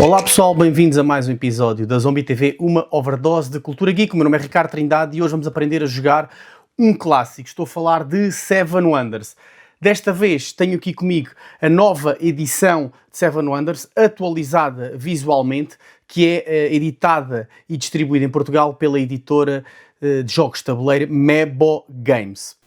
Olá pessoal, bem-vindos a mais um episódio da Zombie TV, uma overdose de cultura geek. O meu nome é Ricardo Trindade e hoje vamos aprender a jogar um clássico. Estou a falar de Seven Wonders. Desta vez tenho aqui comigo a nova edição de Seven Wonders, atualizada visualmente, que é editada e distribuída em Portugal pela editora de jogos de tabuleiro Mebo Games.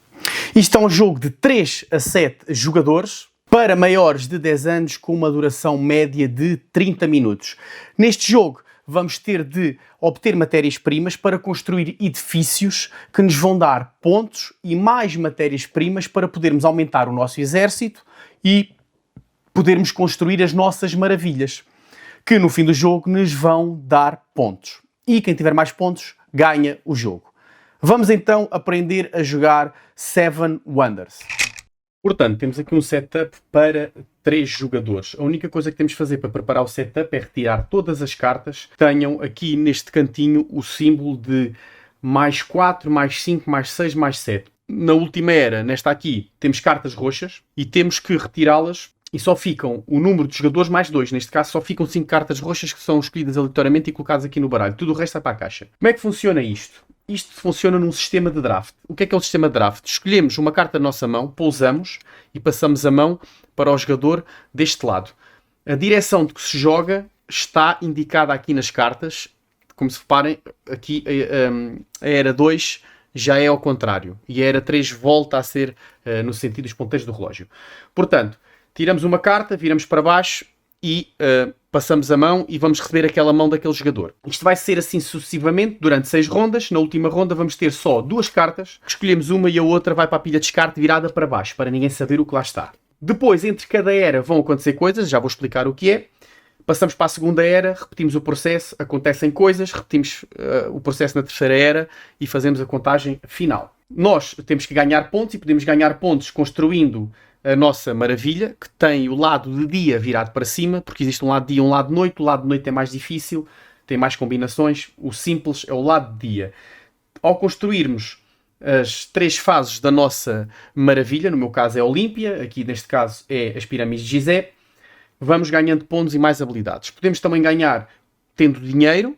Isto é um jogo de 3 a 7 jogadores, para maiores de 10 anos, com uma duração média de 30 minutos. Neste jogo vamos ter de obter matérias-primas para construir edifícios que nos vão dar pontos e mais matérias-primas para podermos aumentar o nosso exército e podermos construir as nossas maravilhas, que no fim do jogo nos vão dar pontos. E quem tiver mais pontos ganha o jogo. Vamos então aprender a jogar Seven Wonders. Portanto, temos aqui um setup para 3 jogadores. A única coisa que temos de fazer para preparar o setup é retirar todas as cartas que tenham aqui neste cantinho o símbolo de mais 4, mais 5, mais 6, mais 7. Na última era, nesta aqui, temos cartas roxas e temos que retirá-las e só ficam o número de jogadores mais 2. Neste caso só ficam 5 cartas roxas que são escolhidas aleatoriamente e colocadas aqui no baralho. Tudo o resto é para a caixa. Como é que funciona isto? Isto funciona num sistema de draft. O que é o sistema de draft? Escolhemos uma carta da nossa mão, pousamos e passamos a mão para o jogador deste lado. A direção de que se joga está indicada aqui nas cartas. Como se reparem, aqui a era 2 já é ao contrário. E a era 3 volta a ser no sentido dos ponteiros do relógio. Portanto, tiramos uma carta, viramos para baixo e passamos a mão e vamos receber aquela mão daquele jogador. Isto vai ser assim sucessivamente durante 6 rondas. Na última ronda vamos ter só 2 cartas. Escolhemos uma e a outra vai para a pilha de descarte virada para baixo, para ninguém saber o que lá está. Depois, entre cada era, vão acontecer coisas. Já vou explicar o que é. Passamos para a segunda era, repetimos o processo, acontecem coisas, repetimos o processo na terceira era e fazemos a contagem final. Nós temos que ganhar pontos e podemos ganhar pontos construindo a nossa maravilha, que tem o lado de dia virado para cima, porque existe um lado de dia e um lado de noite. O lado de noite é mais difícil, tem mais combinações. O simples é o lado de dia. Ao construirmos as 3 fases da nossa maravilha, no meu caso é a Olímpia, aqui neste caso é as pirâmides de Gizé, vamos ganhando pontos e mais habilidades. Podemos também ganhar tendo dinheiro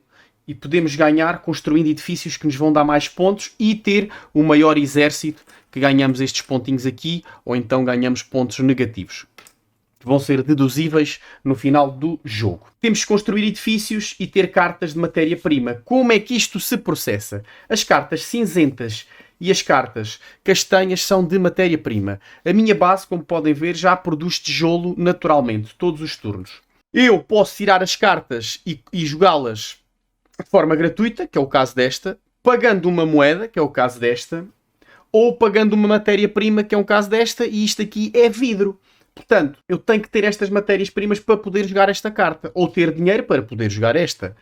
e podemos ganhar construindo edifícios que nos vão dar mais pontos e ter o maior exército, que ganhamos estes pontinhos aqui, ou então ganhamos pontos negativos, que vão ser deduzíveis no final do jogo. Temos que construir edifícios e ter cartas de matéria-prima. Como é que isto se processa? As cartas cinzentas e as cartas castanhas são de matéria-prima. A minha base, como podem ver, já produz tijolo naturalmente, todos os turnos. Eu posso tirar as cartas e jogá-las de forma gratuita, que é o caso desta, pagando uma moeda, que é o caso desta, ou pagando uma matéria-prima, que é um caso desta, e isto aqui é vidro. Portanto, eu tenho que ter estas matérias-primas para poder jogar esta carta, ou ter dinheiro para poder jogar esta.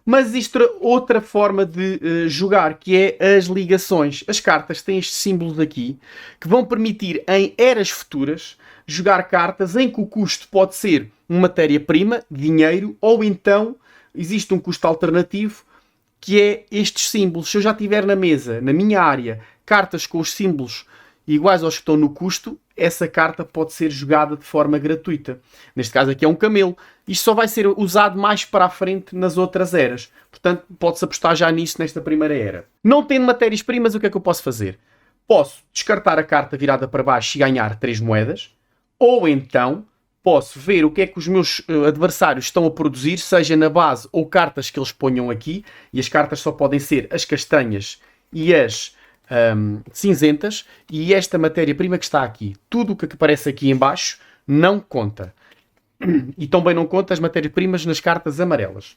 Mas existe outra forma de jogar, que é as ligações. As cartas têm estes símbolos aqui, que vão permitir, em eras futuras, jogar cartas em que o custo pode ser uma matéria-prima, dinheiro, ou então existe um custo alternativo, que é estes símbolos. Se eu já tiver na mesa, na minha área, cartas com os símbolos iguais aos que estão no custo, essa carta pode ser jogada de forma gratuita. Neste caso aqui é um camelo. Isto só vai ser usado mais para a frente nas outras eras. Portanto, pode-se apostar já nisso nesta primeira era. Não tendo matérias-primas, o que é que eu posso fazer? Posso descartar a carta virada para baixo e ganhar 3 moedas. Ou então posso ver o que é que os meus adversários estão a produzir, seja na base ou cartas que eles ponham aqui. E as cartas só podem ser as castanhas e as cinzentas, e esta matéria-prima que está aqui. Tudo o que aparece aqui em baixo não conta. E também não conta as matérias-primas nas cartas amarelas.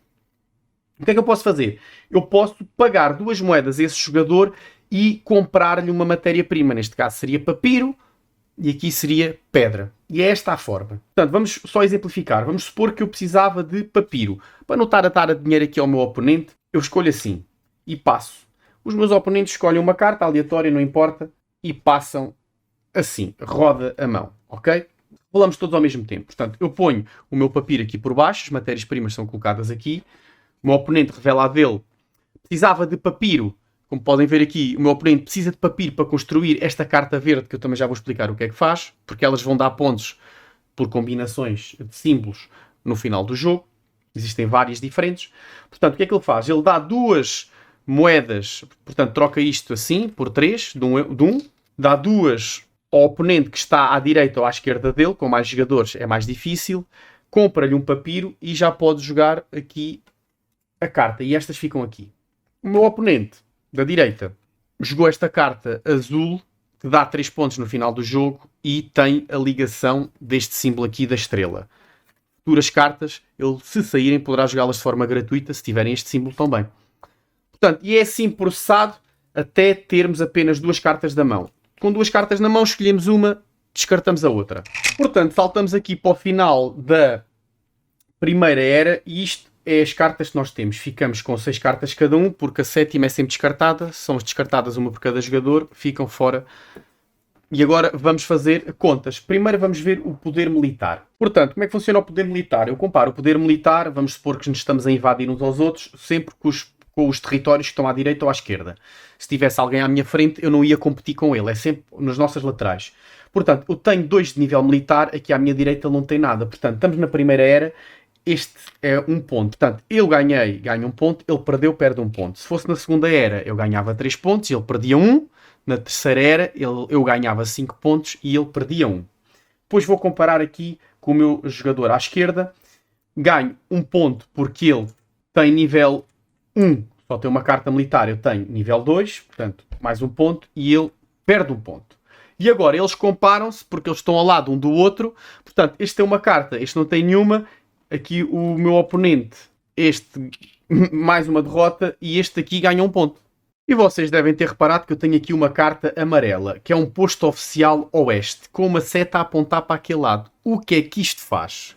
O que é que eu posso fazer? Eu posso pagar 2 moedas a esse jogador e comprar-lhe uma matéria-prima. Neste caso seria papiro e aqui seria pedra. E é esta a forma. Portanto, vamos só exemplificar. Vamos supor que eu precisava de papiro. Para não estar a dar dinheiro aqui ao meu oponente, eu escolho assim e passo. Os meus oponentes escolhem uma carta aleatória, não importa, e passam assim, roda a mão, ok? Rolamos todos ao mesmo tempo. Portanto, eu ponho o meu papiro aqui por baixo, as matérias-primas são colocadas aqui, o meu oponente revela a dele, precisava de papiro, como podem ver aqui, o meu oponente precisa de papiro para construir esta carta verde, que eu também já vou explicar o que é que faz, porque elas vão dar pontos por combinações de símbolos no final do jogo. Existem várias diferentes. Portanto, o que é que ele faz? Ele dá 2 moedas, portanto, troca isto assim, por 3, de um, dá 2 ao oponente que está à direita ou à esquerda dele, com mais jogadores é mais difícil, compra-lhe um papiro e já pode jogar aqui a carta. E estas ficam aqui. O meu oponente, da direita, jogou esta carta azul, que dá 3 pontos no final do jogo e tem a ligação deste símbolo aqui da estrela. Futuras cartas, ele, se saírem, poderá jogá-las de forma gratuita, se tiverem este símbolo também. Portanto, e é assim processado até termos apenas 2 cartas da mão. Com 2 cartas na mão, escolhemos uma, descartamos a outra. Portanto, saltamos aqui para o final da primeira era e isto é as cartas que nós temos. Ficamos com 6 cartas cada um, porque a 7ª é sempre descartada. São descartadas uma por cada jogador, ficam fora. E agora vamos fazer contas. Primeiro vamos ver o poder militar. Portanto, como é que funciona o poder militar? Eu comparo o poder militar, vamos supor que nos estamos a invadir uns aos outros, sempre com os territórios que estão à direita ou à esquerda. Se tivesse alguém à minha frente, eu não ia competir com ele. É sempre nas nossas laterais. Portanto, eu tenho 2 de nível militar, aqui à minha direita ele não tem nada. Portanto, estamos na primeira era, este é 1 ponto. Portanto, eu ganhei, ganho 1 ponto, ele perdeu, perde 1 ponto. Se fosse na segunda era, eu ganhava 3 pontos, ele perdia 1. Na terceira era, eu ganhava 5 pontos e ele perdia 1. Depois vou comparar aqui com o meu jogador à esquerda. Ganho 1 ponto porque ele tem nível 1, só tem uma carta militar, eu tenho nível 2, portanto, mais 1 ponto, e ele perde 1 ponto. E agora, eles comparam-se porque eles estão ao lado um do outro. Portanto, este tem uma carta, este não tem nenhuma. Aqui o meu oponente, este, mais uma derrota, e este aqui ganha 1 ponto. E vocês devem ter reparado que eu tenho aqui uma carta amarela, que é um posto oficial oeste, com uma seta a apontar para aquele lado. O que é que isto faz?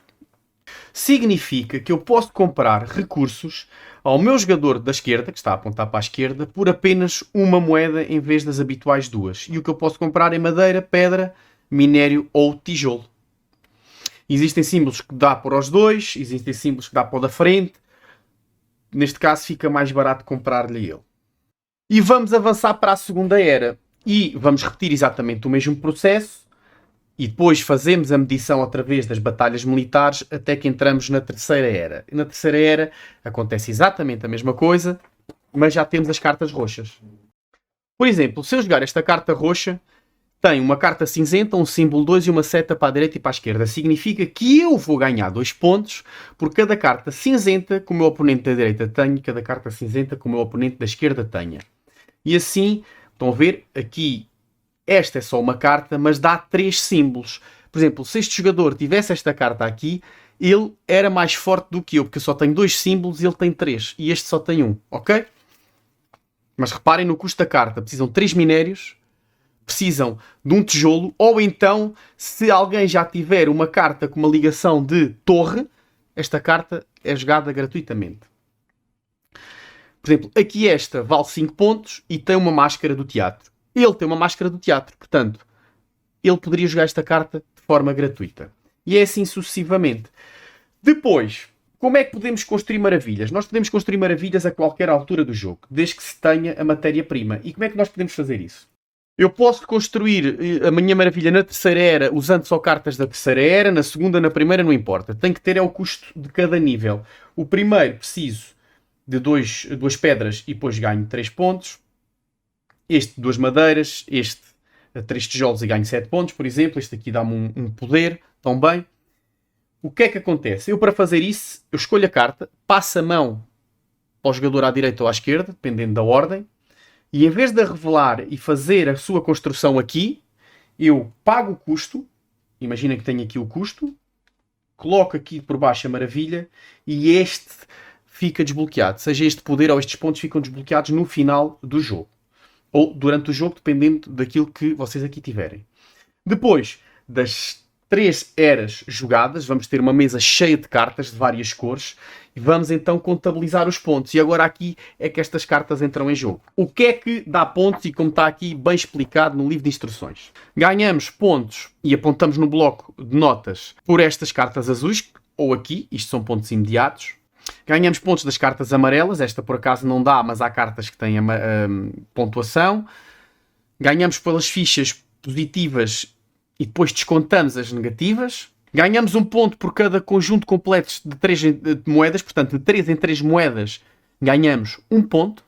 Significa que eu posso comprar recursos ao meu jogador da esquerda, que está a apontar para a esquerda, por apenas uma moeda em vez das habituais 2. E o que eu posso comprar é madeira, pedra, minério ou tijolo. Existem símbolos que dá para os dois, existem símbolos que dá para o da frente. Neste caso fica mais barato comprar-lhe ele. E vamos avançar para a segunda era. E vamos repetir exatamente o mesmo processo. E depois fazemos a medição outra vez das batalhas militares até que entramos na terceira era. E na terceira era acontece exatamente a mesma coisa, mas já temos as cartas roxas. Por exemplo, se eu jogar esta carta roxa, tem uma carta cinzenta, um símbolo 2 e uma seta para a direita e para a esquerda. Significa que eu vou ganhar 2 pontos por cada carta cinzenta que o meu oponente da direita tenha e cada carta cinzenta que o meu oponente da esquerda tenha. E assim, estão a ver, aqui esta é só uma carta, mas dá 3 símbolos. Por exemplo, se este jogador tivesse esta carta aqui, ele era mais forte do que eu, porque eu só tenho 2 símbolos e ele tem 3. E este só tem 1, ok? Mas reparem no custo da carta. Precisam de 3 minérios, precisam de um tijolo, ou então, se alguém já tiver uma carta com uma ligação de torre, esta carta é jogada gratuitamente. Por exemplo, aqui esta vale 5 pontos e tem uma máscara do teatro. Ele tem uma máscara do teatro, portanto, ele poderia jogar esta carta de forma gratuita. E é assim sucessivamente. Depois, como é que podemos construir maravilhas? Nós podemos construir maravilhas a qualquer altura do jogo, desde que se tenha a matéria-prima. E como é que nós podemos fazer isso? Eu posso construir a minha maravilha na terceira era usando só cartas da terceira era, na segunda, na primeira, não importa. Tem que ter é o custo de cada nível. O primeiro preciso de 2 pedras e depois ganho 3 pontos. Este 2 madeiras, este 3 tijolos e ganho 7 pontos, por exemplo. Este aqui dá-me um poder, também. O que é que acontece? Eu, para fazer isso, eu escolho a carta, passo a mão ao jogador à direita ou à esquerda, dependendo da ordem, e em vez de a revelar e fazer a sua construção aqui, eu pago o custo, imagina que tenho aqui o custo, coloco aqui por baixo a maravilha e este fica desbloqueado. Seja este poder ou estes pontos ficam desbloqueados no final do jogo. Ou durante o jogo, dependendo daquilo que vocês aqui tiverem. Depois das 3 eras jogadas, vamos ter uma mesa cheia de cartas de várias cores e vamos então contabilizar os pontos. E agora aqui é que estas cartas entram em jogo. O que é que dá pontos e como está aqui bem explicado no livro de instruções? Ganhamos pontos e apontamos no bloco de notas por estas cartas azuis, ou aqui, isto são pontos imediatos. Ganhamos pontos das cartas amarelas, esta por acaso não dá, mas há cartas que têm pontuação. Ganhamos pelas fichas positivas e depois descontamos as negativas. Ganhamos um ponto por cada conjunto completo de 3 moedas, portanto, de 3 em 3 moedas ganhamos um ponto.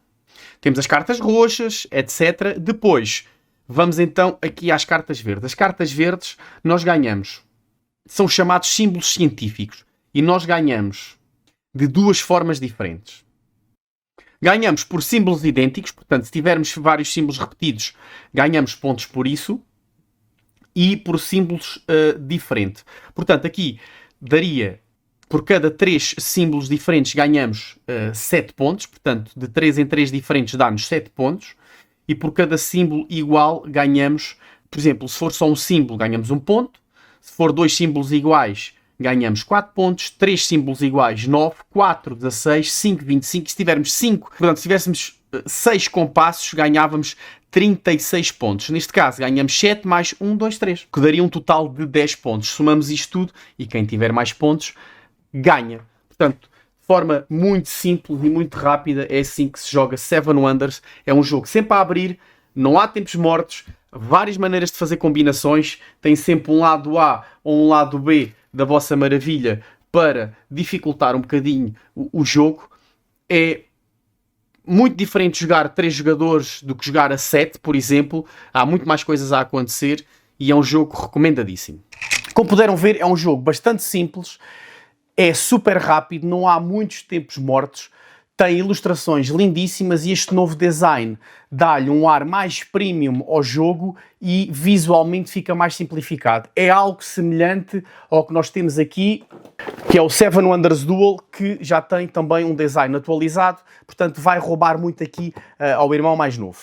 Temos as cartas roxas, etc. Depois, vamos então aqui às cartas verdes. As cartas verdes nós ganhamos, são chamados símbolos científicos, e nós ganhamos de duas formas diferentes. Ganhamos por símbolos idênticos, portanto, se tivermos vários símbolos repetidos, ganhamos pontos por isso, e por símbolos diferentes. Portanto, aqui daria, por cada 3 símbolos diferentes, ganhamos 7 pontos, portanto, de 3 em 3 diferentes dá-nos 7 pontos, e por cada símbolo igual ganhamos, por exemplo, se for só um símbolo, ganhamos 1 ponto, se for 2 símbolos iguais, ganhamos 4 pontos, 3 símbolos iguais, 9, 4, 16, 5, 25, se tivermos 5, portanto, se tivéssemos 6 compassos, ganhávamos 36 pontos. Neste caso, ganhamos 7 mais 1, 2, 3, que daria um total de 10 pontos. Somamos isto tudo e quem tiver mais pontos, ganha. Portanto, de forma muito simples e muito rápida, é assim que se joga Seven Wonders. É um jogo sempre a abrir, não há tempos mortos, várias maneiras de fazer combinações, tem sempre um lado A ou um lado B da vossa maravilha para dificultar um bocadinho o jogo. É muito diferente jogar 3 jogadores do que jogar a 7, por exemplo. Há muito mais coisas a acontecer e é um jogo recomendadíssimo. Como puderam ver, é um jogo bastante simples, é super rápido, não há muitos tempos mortos, tem ilustrações lindíssimas e este novo design dá-lhe um ar mais premium ao jogo e visualmente fica mais simplificado. É algo semelhante ao que nós temos aqui, que é o Seven Wonders Duel, que já tem também um design atualizado, portanto vai roubar muito aqui ao irmão mais novo.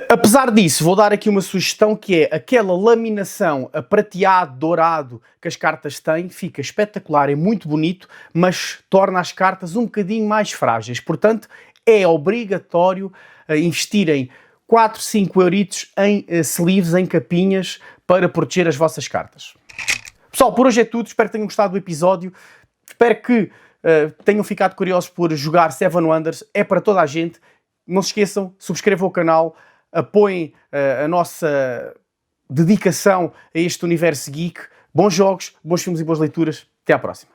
Apesar disso, vou dar aqui uma sugestão, que é aquela laminação a prateado, dourado que as cartas têm, fica espetacular, é muito bonito, mas torna as cartas um bocadinho mais frágeis. Portanto, é obrigatório investirem 4, 5 euritos em sleeves, em capinhas, para proteger as vossas cartas. Pessoal, por hoje é tudo, espero que tenham gostado do episódio, espero que tenham ficado curiosos por jogar Seven Wonders, é para toda a gente. Não se esqueçam, subscrevam o canal, apoiem a nossa dedicação a este universo geek. Bons jogos, bons filmes e boas leituras. Até à próxima.